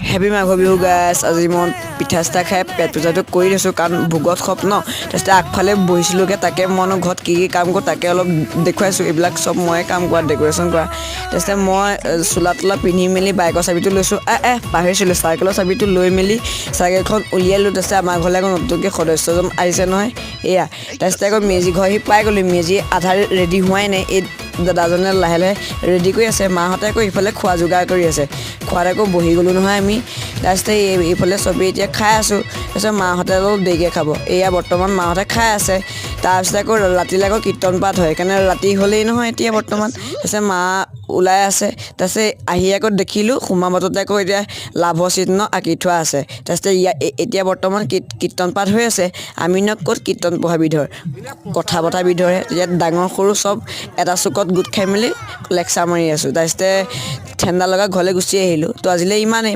happy Magh Bihu গাইছ আজি মই পিঠা চিঠা খাই পেট পূজাটো কৰি দিছোঁ কাৰণ ভোগত খপ ন তাৰপিছতে আগফালে বহিছিলোঁগৈ তাকে মইনো ঘৰত কি কাম কৰোঁ তাকে অলপ দেখুৱাইছোঁ এইবিলাক চব ময়ে কাম কৰা ডেক'ৰেশ্যন কৰা তাৰপিছতে মই চোলা তোলা পিন্ধি মেলি বাইকৰ চাবিটো লৈছোঁ পাহৰিছিলোঁ চাইকেলৰ চাবিটো লৈ মেলি চাইকেলখন উলিয়ালোঁ তাৰপিছতে আমাৰ ঘৰলৈ আকৌ নতুনকৈ সদস্যজন আহিছে নহয় এয়া তাৰপিছতে আকৌ মেজি ঘৰ পাই গ'লোঁ মেজি আধা ৰেডি হোৱাই নাই এই দাদাজনে লাহে লাহে ৰেডি কৰি আছে মাহঁতে আকৌ ইফালে খোৱা যোগাৰ কৰি আছে খোৱাত আকৌ বহি গ'লোঁ নহয় আমি তাৰপিছতে এইফালে চবেই এতিয়া খাই আছোঁ তাৰপিছত মাহঁতে অলপ দেৰিকৈ খাব এয়া বৰ্তমান মাহঁতে খাই আছে তাৰপিছতে আকৌ ৰাতিলৈ আকৌ কীৰ্তন পাঠ হয় সেইকাৰণে ৰাতি হ'লেই নহয় এতিয়া বৰ্তমান তাৰপিছত মা ওলাই আছে তাৰপিছত আহি আকৌ দেখিলোঁ সোমা বাটতে আকৌ এতিয়া লাভৰ চিহ্ন আঁকি থোৱা আছে তাৰপিছতে এতিয়া বৰ্তমান কীৰ্তন পাঠ হৈ আছে আমিনো ক'ত কীৰ্তন পঢ়া বিধৰ কথা পতা বিধৰহে এতিয়া ডাঙৰ সৰু চব এটা চুকত গোট খাই মেলি লেকচাৰ মাৰি আছোঁ তাৰপিছতে ঠাণ্ডা লগা ঘৰলৈ গুচি আহিলোঁ তো আজিলৈ ইমানেই